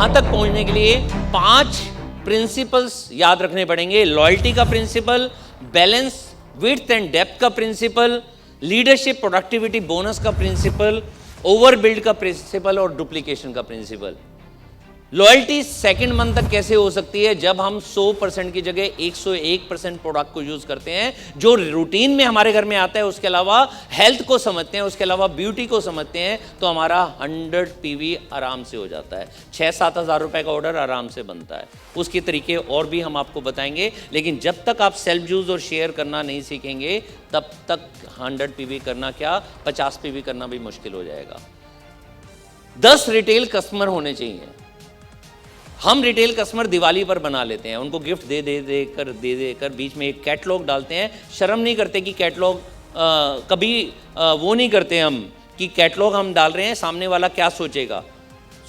वहां तक पहुंचने के लिए 5 प्रिंसिपल्स याद रखने पड़ेंगे। लॉयल्टी का principle, balance, width and depth का प्रिंसिपल, लीडरशिप प्रोडक्टिविटी बोनस का प्रिंसिपल, ओवरबिल्ड का प्रिंसिपल और डुप्लीकेशन का प्रिंसिपल। लॉयल्टी सेकंड मंथ तक कैसे हो सकती है? जब हम 100% की जगह 101% प्रोडक्ट को यूज करते हैं, जो रूटीन में हमारे घर में आता है, उसके अलावा हेल्थ को समझते हैं, उसके अलावा ब्यूटी को समझते हैं, तो हमारा 100 पीवी आराम से हो जाता है। 6-7 हज़ार रुपए का ऑर्डर आराम से बनता है। उसके तरीके और भी हम आपको बताएंगे, लेकिन जब तक आप सेल्फ यूज और शेयर करना नहीं सीखेंगे, तब तक 100 पीवी करना क्या, 50 पीवी करना भी मुश्किल हो जाएगा। 10 रिटेल कस्टमर होने चाहिए। हम रिटेल कस्टमर दिवाली पर बना लेते हैं, उनको गिफ्ट दे कर बीच में एक कैटलॉग डालते हैं। शर्म नहीं करते कि कैटलॉग कभी वो नहीं करते हम कि कैटलॉग हम डाल रहे हैं, सामने वाला क्या सोचेगा।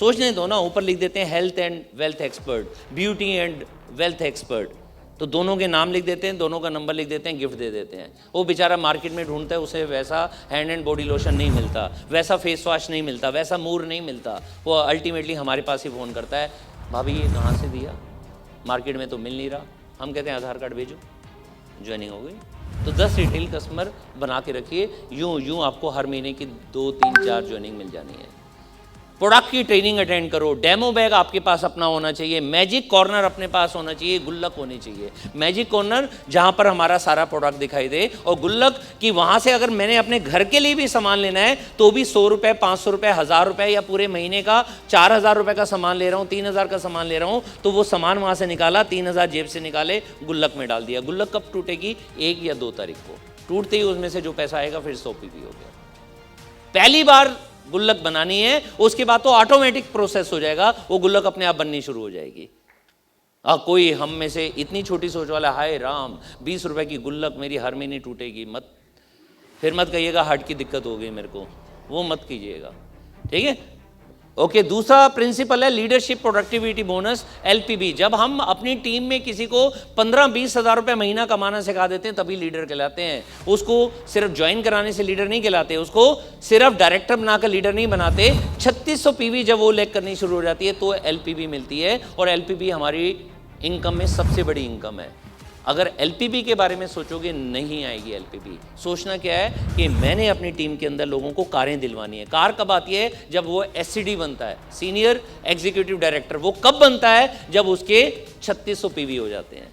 सोचने दो ना। ऊपर लिख देते हैं health and wealth expert, beauty and wealth expert, तो दोनों के नाम लिख देते हैं, दोनों का नंबर लिख देते हैं, गिफ्ट दे देते हैं। वो बेचारा मार्केट में ढूंढता है, उसे वैसा हैंड एंड बॉडी लोशन नहीं मिलता, वैसा फेस वॉश नहीं मिलता, वैसा मूर नहीं मिलता। वो अल्टीमेटली हमारे पास ही फ़ोन करता है, भाभी ये कहाँ से दिया, मार्केट में तो मिल नहीं रहा। हम कहते हैं आधार कार्ड भेजो, ज्वाइनिंग हो गई। तो 10 रिटेल कस्टमर बना के रखिए, यूं आपको हर महीने की 2, 3, 4 ज्वाइनिंग मिल जानी है। प्रोडक्ट की ट्रेनिंग अटेंड करो। डेमो बैग आपके पास अपना होना चाहिए। मैजिक कॉर्नर अपने पास होना चाहिए। गुल्लक होनी चाहिए। मैजिक कॉर्नर जहां पर हमारा सारा प्रोडक्ट दिखाई दे, और गुल्लक कि वहां से अगर मैंने अपने घर के लिए भी सामान लेना है तो भी 100 रुपए, 500 रुपए, 1000 रुपए या पूरे महीने का 4000 रुपए का सामान ले रहा हूँ, 3000 का सामान ले रहा हूँ, तो वो सामान वहां से निकाला, 3000 जेब से निकाले, गुल्लक में डाल दिया। गुल्लक कब टूटेगी? 1 या 2 तारीख को। टूटते ही उसमें से जो पैसा आएगा फिर 100 पीवी हो गया। पहली बार गुल्लक बनानी है, उसके बाद तो ऑटोमेटिक प्रोसेस हो जाएगा, वो गुल्लक अपने आप बननी शुरू हो जाएगी। कोई हम में से इतनी छोटी सोच वाला, हाय राम 20 रुपए की गुल्लक मेरी हर महीने टूटेगी, फिर मत कहिएगा हार्ट की दिक्कत हो गई मेरे को, वो मत कीजिएगा, ठीक है। ओके, दूसरा प्रिंसिपल है लीडरशिप प्रोडक्टिविटी बोनस, एलपीबी। जब हम अपनी टीम में किसी को 15-20 हज़ार रुपये महीना कमाना सिखा देते हैं, तभी लीडर कहलाते हैं। उसको सिर्फ ज्वाइन कराने से लीडर नहीं कहलाते, उसको सिर्फ डायरेक्टर बनाकर लीडर नहीं बनाते। 3600 पीवी जब वो लेग करनी शुरू हो जाती है तो एलपीबी मिलती है, और एलपीबी हमारी इनकम में सबसे बड़ी इनकम है। अगर एलपीबी के बारे में सोचोगे, नहीं आएगी एलपीबी। सोचना क्या है कि मैंने अपनी टीम के अंदर लोगों को कारें दिलवानी है। कार कब आती है? जब वो एससीडी बनता है, सीनियर एग्जीक्यूटिव डायरेक्टर। वो कब बनता है? जब उसके 3600 पीवी हो जाते हैं।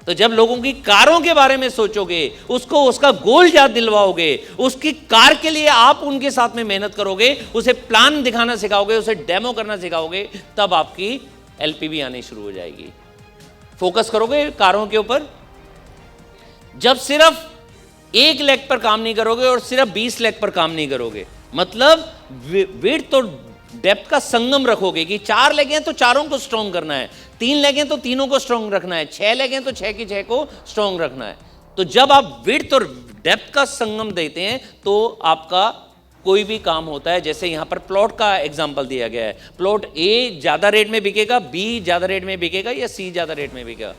तो जब लोगों की कारों के बारे में सोचोगे, उसको उसका गोल याद दिलवाओगे, उसकी कार के लिए आप उनके साथ में मेहनत करोगे, उसे प्लान दिखाना सिखाओगे, उसे डेमो करना सिखाओगे, तब आपकी एलपीबी आनी शुरू हो जाएगी। फोकस करोगे कारों के ऊपर। जब सिर्फ 1 लेग पर काम नहीं करोगे और सिर्फ 20 लेग पर काम नहीं करोगे, मतलब विड्थ और डेप्थ का संगम रखोगे कि 4 लेग हैं तो चारों को स्ट्रॉन्ग करना है, 3 लेग हैं तो तीनों को स्ट्रॉन्ग रखना है, 6 लेग हैं तो 6 की 6 को स्ट्रॉन्ग रखना है। तो जब आप विड्थ और डेप्थ का संगम देते हैं तो आपका कोई भी काम होता है। जैसे यहां पर प्लॉट का एग्जांपल दिया गया है, प्लॉट ए ज्यादा रेट में बिकेगा, बी ज्यादा रेट में बिकेगा या सी ज्यादा रेट में बिकेगा?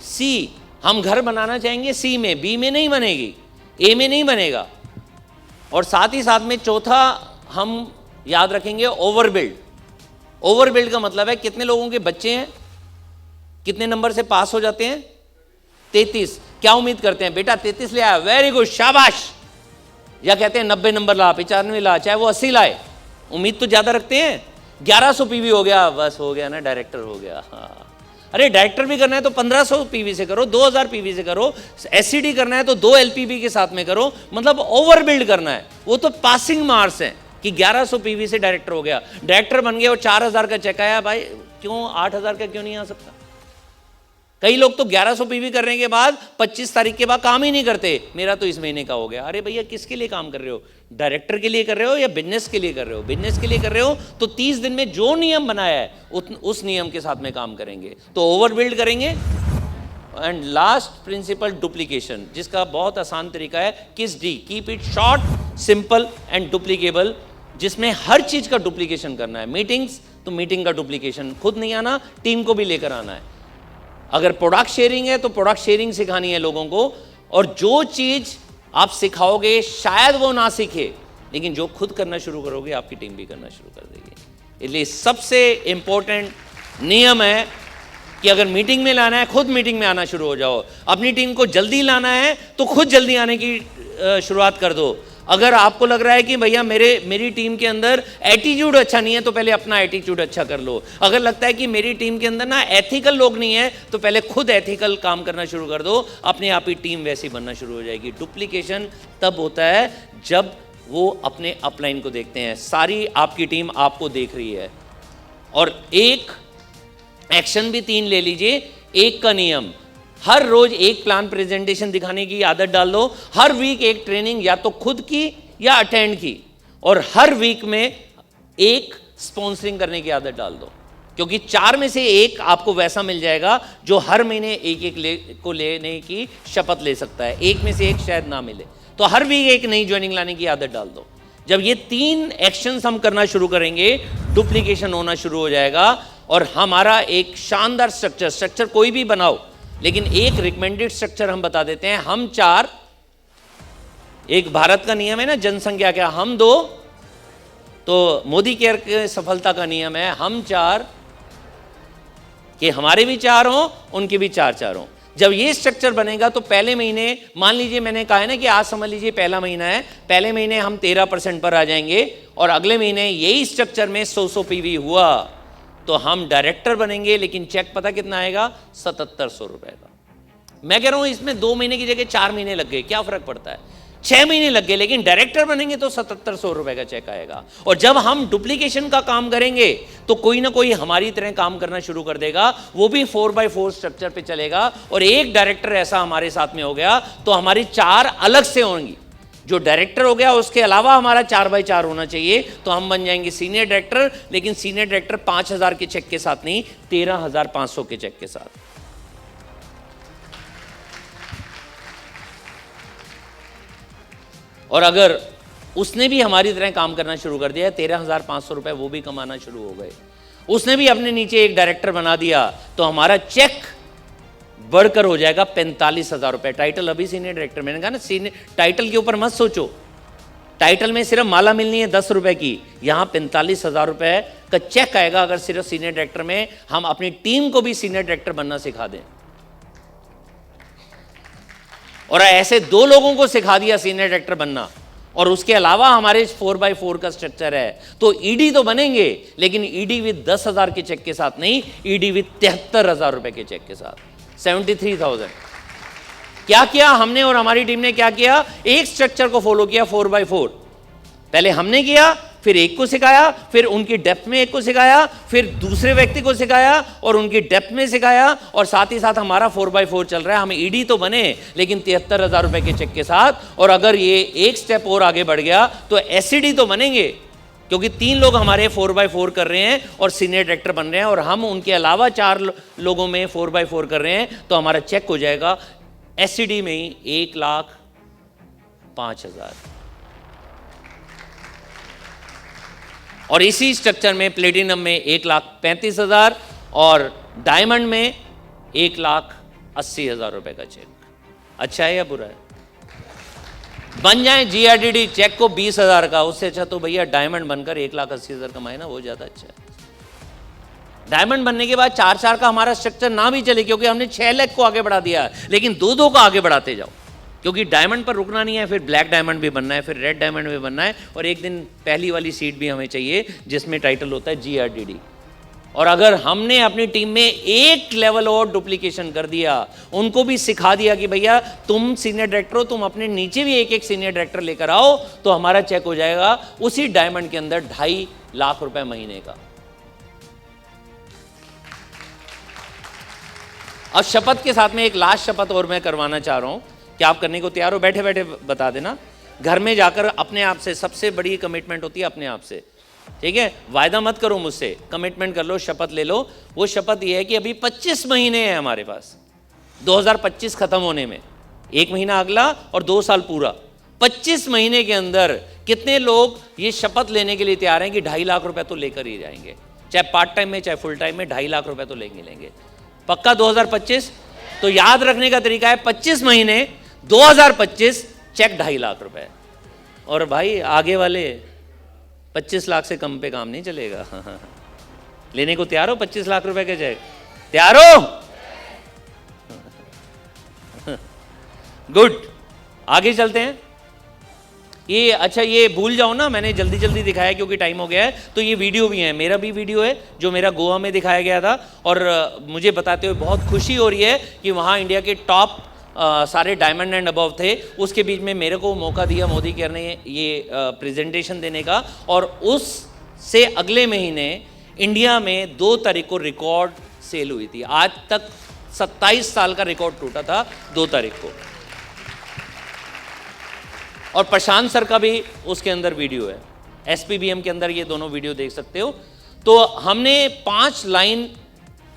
सी। हम घर बनाना चाहेंगे सी में, बी में नहीं बनेगी, ए में नहीं बनेगा। और साथ ही साथ में चौथा हम याद रखेंगे ओवरबिल्ड। ओवरबिल्ड का मतलब है कितने लोगों के बच्चे हैं, कितने नंबर से पास हो जाते हैं? 33। क्या उम्मीद करते हैं? बेटा 33 ले आया, वेरी गुड, शाबाश। या कहते हैं 90 नंबर ला, 95 ला, चाहे वो 80 लाए। उम्मीद तो ज्यादा रखते हैं। 1100 पीवी हो गया, बस हो गया ना, डायरेक्टर हो गया। हाँ, अरे डायरेक्टर भी करना है तो 1500 पीवी से करो, 2000 पीवी से करो। एससीडी करना है तो 2 एलपीबी के साथ में करो। मतलब ओवरबिल्ड करना है। वो तो पासिंग मार्क्स है कि 1100 पीवी से डायरेक्टर हो गया, डायरेक्टर बन गया और 4000 का चेक आया। भाई क्यों 8000 का क्यों नहीं आ सकता? कई लोग तो 1100 पीवी करने के बाद 25 तारीख के बाद काम ही नहीं करते। मेरा तो इस महीने का हो गया। अरे भैया किसके लिए काम कर रहे हो? डायरेक्टर के लिए कर रहे हो या बिजनेस के लिए कर रहे हो? बिजनेस के लिए कर रहे हो तो 30 दिन में जो नियम बनाया है उस नियम के साथ में काम करेंगे, तो ओवरबिल्ड करेंगे। एंड लास्ट प्रिंसिपल डुप्लीकेशन, जिसका बहुत आसान तरीका है किस D, keep it short, simple and duplicable, जिसमें हर चीज का डुप्लीकेशन करना है। मीटिंग्स तो मीटिंग का डुप्लीकेशन, खुद नहीं आना, टीम को भी लेकर आना है। अगर प्रोडक्ट शेयरिंग है तो प्रोडक्ट शेयरिंग सिखानी है लोगों को, और जो चीज आप सिखाओगे शायद वो ना सीखे, लेकिन जो खुद करना शुरू करोगे आपकी टीम भी करना शुरू कर देगी। इसलिए सबसे इंपॉर्टेंट नियम है कि अगर मीटिंग में लाना है, खुद मीटिंग में आना शुरू हो जाओ। अपनी टीम को जल्दी लाना है तो खुद जल्दी आने की शुरुआत कर दो। अगर आपको लग रहा है कि भैया मेरी टीम के अंदर एटीट्यूड अच्छा नहीं है, तो पहले अपना एटीट्यूड अच्छा कर लो। अगर लगता है कि मेरी टीम के अंदर ना एथिकल लोग नहीं है, तो पहले खुद एथिकल काम करना शुरू कर दो। अपने आप ही टीम वैसी बनना शुरू हो जाएगी। डुप्लीकेशन तब होता है जब वो अपने अपलाइन को देखते हैं। सारी आपकी टीम आपको देख रही है। और एक एक्शन भी 3 ले लीजिए। एक का नियम, हर रोज एक प्लान प्रेजेंटेशन दिखाने की आदत डाल दो। हर वीक एक ट्रेनिंग या तो खुद की या अटेंड की, और हर वीक में एक स्पॉन्सरिंग करने की आदत डाल दो। क्योंकि 4 में से एक आपको वैसा मिल जाएगा जो हर महीने एक को लेने की शपथ ले सकता है। एक में से एक शायद ना मिले, तो हर वीक एक नई ज्वाइनिंग लाने की आदत डाल दो। जब ये 3 एक्शंस हम करना शुरू करेंगे, डुप्लीकेशन होना शुरू हो जाएगा। और हमारा एक शानदार स्ट्रक्चर कोई भी बनाओ, लेकिन एक रिकमेंडेड स्ट्रक्चर हम बता देते हैं। हम 4, एक भारत का नियम है ना जनसंख्या क्या, हम 2, तो मोदी केयर के सफलता का नियम है हम 4, कि हमारे भी 4 हों, उनके भी 4 हों। जब ये स्ट्रक्चर बनेगा तो पहले महीने, मान लीजिए मैंने कहा है ना कि आज समझ लीजिए पहला महीना है, पहले महीने हम 13% पर आ जाएंगे, और अगले महीने यही स्ट्रक्चर में 100 पीवी हुआ तो हम डायरेक्टर बनेंगे। लेकिन चेक पता कितना आएगा? 7700 रुपए का। मैं कह रहा हूं इसमें 2 महीने की जगह 4 महीने लग गए, क्या फर्क पड़ता है? 6 महीने लग गए, लेकिन डायरेक्टर बनेंगे तो 7700 रुपए का चेक आएगा। और जब हम डुप्लीकेशन का काम करेंगे तो कोई ना कोई हमारी तरह काम करना शुरू कर देगा, वो भी 4x4 स्ट्रक्चर पे चलेगा। और एक डायरेक्टर ऐसा हमारे साथ में हो गया तो हमारी 4 अलग से होंगी। जो डायरेक्टर हो गया उसके अलावा हमारा 4x4 होना चाहिए, तो हम बन जाएंगे सीनियर डायरेक्टर। लेकिन सीनियर डायरेक्टर 5000 के चेक के साथ नहीं, 13500 के चेक के साथ। और अगर उसने भी हमारी तरह काम करना शुरू कर दिया, 13500 रुपए वो भी कमाना शुरू हो गए, उसने भी अपने नीचे एक डायरेक्टर बना दिया, तो हमारा चेक बढ़कर हो जाएगा 45,000 रुपए। टाइटल अभी सीनियर डायरेक्टर, मैंने कहा ना सीनियर टाइटल के ऊपर मत सोचो। टाइटल में सिर्फ माला मिलनी है 10 रुपए की, यहां 45,000 रुपए का चेक आएगा अगर सिर्फ सीनियर डायरेक्टर में हम अपनी टीम को भी सीनियर डायरेक्टर बनना सिखा दें। और ऐसे 2 लोगों को सिखा दिया सीनियर डायरेक्टर बनना, और उसके अलावा हमारे 4x4 का स्ट्रक्चर है, तो ईडी तो बनेंगे, लेकिन ईडी विद 10,000 के चेक के साथ नहीं, ईडी विद 73,000 रुपए के चेक के साथ, 73,000। क्या किया हमने और हमारी टीम ने? क्या किया? एक स्ट्रक्चर को फॉलो किया 4x4। पहले हमने किया, फिर एक को सिखाया, फिर उनकी डेप्थ में एक को सिखाया, फिर दूसरे व्यक्ति को सिखाया और उनकी डेप्थ में सिखाया, और साथ ही साथ हमारा 4x4 चल रहा है। हम ईडी तो बने, लेकिन 73,000 रुपए के चेक के साथ। और अगर ये एक स्टेप और आगे बढ़ गया तो एससीडी तो बनेंगे, क्योंकि 3 लोग हमारे 4x4 कर रहे हैं और सीनियर डायरेक्टर बन रहे हैं, और हम उनके अलावा 4 लोगों में 4x4 कर रहे हैं, तो हमारा चेक हो जाएगा एससीडी में ही 1,05,000। और इसी स्ट्रक्चर में प्लेटिनम में 1,35,000 और डायमंड में 1,80,000 रुपए का चेक। अच्छा है या बुरा है? बन जाए जीआरडीडी चेक को 20,000 का, उससे अच्छा तो भैया डायमंड बनकर 1,80,000 कमाए ना, वो ज्यादा अच्छा है। डायमंड बनने के बाद 4-4 का हमारा स्ट्रक्चर ना भी चले, क्योंकि हमने 6 लाख को आगे बढ़ा दिया, लेकिन 2-2 का आगे बढ़ाते जाओ, क्योंकि डायमंड पर रुकना नहीं है। फिर ब्लैक डायमंड भी बनना है, फिर रेड डायमंड भी बनना है, और एक दिन पहली वाली सीट भी हमें चाहिए जिसमें टाइटल होता है जीआरडीडी। और अगर हमने अपनी टीम में एक लेवल और डुप्लीकेशन कर दिया, उनको भी सिखा दिया कि भैया तुम सीनियर डायरेक्टर हो, तुम अपने नीचे भी एक सीनियर डायरेक्टर लेकर आओ, तो हमारा चेक हो जाएगा उसी डायमंड के अंदर 2.5 लाख रुपए महीने का। अब शपथ के साथ में एक लास्ट शपथ और मैं करवाना चाह रहा हूं कि आप करने को तैयार हो? बैठे बैठे बता देना। घर में जाकर अपने आप से, सबसे बड़ी कमिटमेंट होती है अपने आप से, ठीक है? वायदा मत करो मुझसे, कमिटमेंट कर लो, शपथ ले लो। वो शपथ ये है कि अभी 25 महीने हैं हमारे पास, 2025 खत्म होने में, 1 महीना अगला और 2 साल पूरा। 25 महीने के अंदर कितने लोग ये शपथ लेने के लिए तैयार हैं कि 2.5 लाख रुपए तो लेकर ही जाएंगे, चाहे पार्ट टाइम में चाहे फुल टाइम में, 2.5 लाख रुपए तो लेंगे? पक्का 2025? तो याद रखने का तरीका है 25 महीने 2025 चेक 2.5 लाख रुपए। और भाई आगे वाले 25 लाख से कम पे काम नहीं चलेगा। लेने को तैयार हो 25 लाख रुपए के चेक? तैयार हो? गुड, आगे चलते हैं। ये अच्छा, ये भूल जाओ ना, मैंने जल्दी जल्दी दिखाया क्योंकि टाइम हो गया है। तो ये वीडियो भी है, मेरा भी वीडियो है जो मेरा गोवा में दिखाया गया था, और मुझे बताते हुए बहुत खुशी हो रही है कि वहाँ इंडिया के टॉप सारे डायमंड एंड अबव थे। उसके बीच में मेरे को मौका दिया मोदी केयर ने ये प्रेजेंटेशन देने का, और उससे अगले महीने इंडिया में 2 तारीख को रिकॉर्ड सेल हुई थी। आज तक 27 साल का रिकॉर्ड टूटा था 2 तारीख को। और प्रशांत सर का भी उसके अंदर वीडियो है, SPBM के अंदर ये दोनों वीडियो देख सकते हो। तो हमने 5 लाइन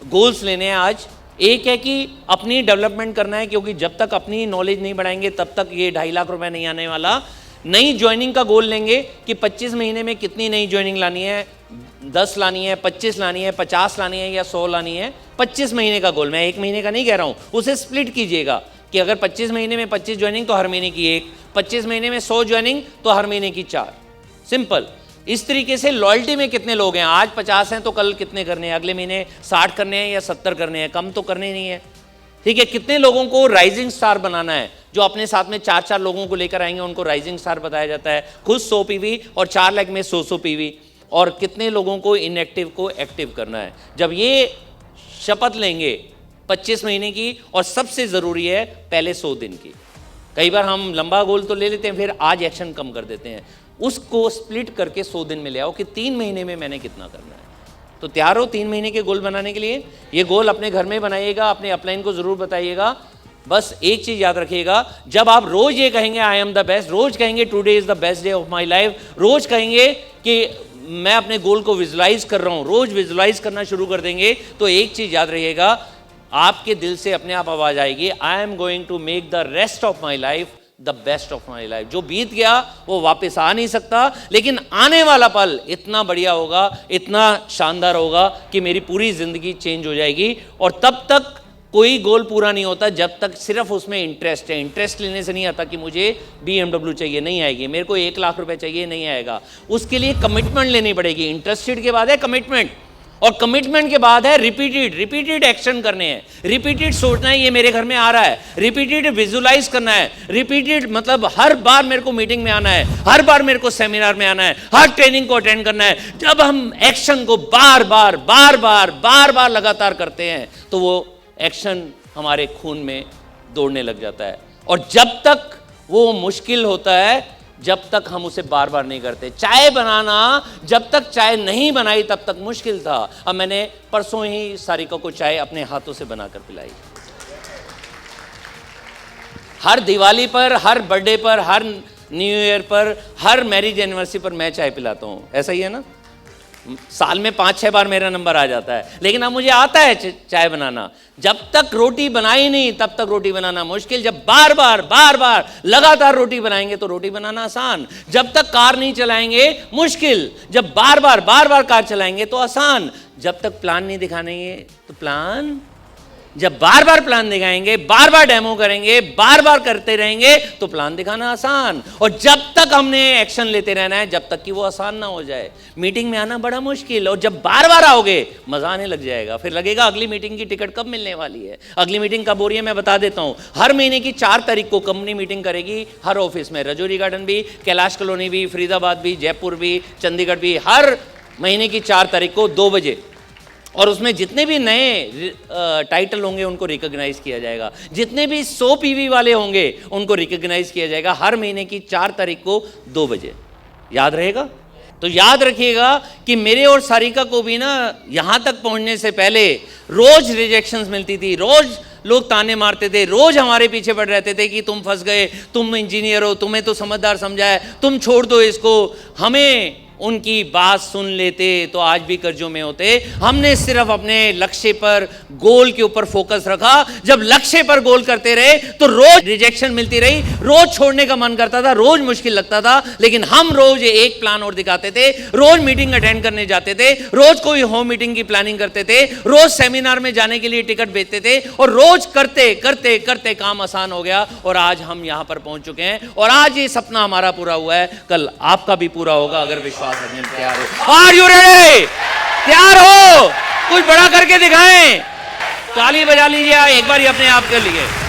गोल्स लेने हैं आज। एक है कि अपनी डेवलपमेंट करना है, क्योंकि जब तक अपनी नॉलेज नहीं बढ़ाएंगे तब तक ये 2.5 लाख रुपए नहीं आने वाला। नई ज्वाइनिंग का गोल लेंगे कि 25 महीने में कितनी नई ज्वाइनिंग लानी है, 10 लानी है, 25 लानी है, 50 लानी है या 100 लानी है। 25 महीने का गोल, मैं 1 महीने का नहीं कह रहा हूं, उसे स्प्लिट कीजिएगा कि अगर 25 महीने में 25 ज्वाइनिंग तो हर महीने की 1, 25 महीने में 100 ज्वाइनिंग तो हर महीने की 4। सिंपल। इस तरीके से लॉयल्टी में कितने लोग हैं, आज 50 हैं तो कल कितने करने हैं, अगले महीने 60 करने हैं या 70 करने हैं, कम तो करने नहीं है। ठीक है, कितने लोगों को राइजिंग स्टार बनाना है, जो अपने साथ में 4-4 लोगों को लेकर आएंगे उनको राइजिंग स्टार बताया जाता है। खुद 100 PV और 4 लाख में 100 PV। और कितने लोगों को इनएक्टिव को एक्टिव करना है। जब ये शपथ लेंगे 25 महीने की, और सबसे ज़रूरी है पहले 100 दिन की। कई बार हम लंबा गोल तो ले लेते हैं, फिर आज एक्शन कम कर देते हैं। उसको स्प्लिट करके 100 दिन में ले आओ कि 3 महीने में मैंने कितना करना है। तो तैयार हो 3 महीने के गोल बनाने के लिए? ये गोल अपने घर में बनाइएगा, अपने अपलाइन को ज़रूर बताइएगा। बस एक चीज़ याद रखिएगा, जब आप रोज़ ये कहेंगे आई एम द बेस्ट, रोज़ कहेंगे today is the best day of my life, रोज़ कहेंगे कि मैं अपने गोल को विजुलाइज कर रहा हूँ, रोज़ विजुलाइज करना शुरू कर देंगे, तो एक चीज़ याद रखिएगा, आपके दिल से अपने आप आवाज़ आएगी, I am going to make the rest of my life the best of my life. जो बीत गया वो वापस आ नहीं सकता, लेकिन आने वाला पल इतना बढ़िया होगा, इतना शानदार होगा कि मेरी पूरी ज़िंदगी चेंज हो जाएगी। और तब तक कोई गोल पूरा नहीं होता जब तक सिर्फ उसमें इंटरेस्ट है। इंटरेस्ट लेने से नहीं आता कि मुझे BMW चाहिए, नहीं आएगी। मेरे को 1 लाख रुपए चाहिए, नहीं आएगा। उसके लिए कमिटमेंट लेनी पड़ेगी। इंटरेस्टेड के बाद है कमिटमेंट, और कमिटमेंट के बाद है रिपीटेड एक्शन करने हैं। रिपीटेड सोचना है ये मेरे घर में आ रहा है, रिपीटेड विजुलाइज करना है, रिपीटेड मतलब हर बार मेरे को मीटिंग में आना है, हर बार मेरे को सेमिनार में आना है, हर ट्रेनिंग को अटेंड करना है। जब हम एक्शन को बार बार लगातार करते हैं तो वो एक्शन हमारे खून में दौड़ने लग जाता है। और जब तक वो मुश्किल होता है, जब तक हम उसे बार बार नहीं करते। चाय बनाना, जब तक चाय नहीं बनाई तब तक मुश्किल था। अब मैंने परसों ही सारिका को चाय अपने हाथों से बनाकर पिलाई। हर दिवाली पर, हर बर्थडे पर, हर न्यू ईयर पर, हर मैरिज एनिवर्सरी पर मैं चाय पिलाता हूँ। ऐसा ही है ना? साल में 5-6 बार मेरा नंबर आ जाता है, लेकिन अब मुझे आता है चाय बनाना। जब तक रोटी बनाई नहीं तब तक रोटी बनाना मुश्किल। जब बार बार लगातार रोटी बनाएंगे तो रोटी बनाना आसान। जब तक कार नहीं चलाएंगे मुश्किल, जब बार बार कार चलाएंगे तो आसान। जब तक प्लान नहीं दिखाएंगे तो प्लान, जब बार बार प्लान दिखाएंगे, बार बार डेमो करेंगे, बार बार करते रहेंगे तो प्लान दिखाना आसान। और जब तक हमने एक्शन लेते रहना है जब तक कि वो आसान ना हो जाए। मीटिंग में आना बड़ा मुश्किल, और जब बार बार आओगे मजा आने लग जाएगा। फिर लगेगा अगली मीटिंग की टिकट कब मिलने वाली है। अगली मीटिंग कब हो रही है मैं बता देता हूँ। हर महीने की 4 तारीख को कंपनी मीटिंग करेगी हर ऑफिस में। रजौरी गार्डन भी, कैलाश कॉलोनी भी, फरीदाबाद भी, जयपुर भी, चंडीगढ़ भी, हर महीने की 4 तारीख को 2 बजे। और उसमें जितने भी नए टाइटल होंगे उनको रिकॉग्नाइज किया जाएगा, जितने भी 100 PV वाले होंगे उनको रिकॉग्नाइज किया जाएगा हर महीने की 4 तारीख को 2 बजे। याद रहेगा? तो याद रखिएगा कि मेरे और सारिका को भी ना यहाँ तक पहुँचने से पहले रोज रिजेक्शंस मिलती थी, रोज लोग ताने मारते थे, रोज हमारे पीछे पड़ रहते थे कि तुम फंस गए, तुम इंजीनियर हो, तुम्हें तो समझदार समझा है, तुम छोड़ दो इसको। हमें उनकी बात सुन लेते तो आज भी कर्जों में होते। हमने सिर्फ अपने लक्ष्य पर, गोल के ऊपर फोकस रखा। जब लक्ष्य पर गोल करते रहे तो रोज रिजेक्शन मिलती रही, रोज छोड़ने का मन करता था, रोज मुश्किल लगता था, लेकिन हम रोज एक प्लान और दिखाते थे, रोज मीटिंग अटेंड करने जाते थे, रोज कोई होम मीटिंग की प्लानिंग करते थे, रोज सेमिनार में जाने के लिए टिकट बेचते थे, और रोज करते करते करते काम आसान हो गया। और आज हम यहां पर पहुंच चुके हैं, और आज ये सपना हमारा पूरा हुआ है, कल आपका भी पूरा होगा अगर विश्वास पास करने में तैयार हो। Are you ready? तैयार हो? कुछ बड़ा करके दिखाएं। ताली बजा लीजिए एक बार ही अपने आप के लिए।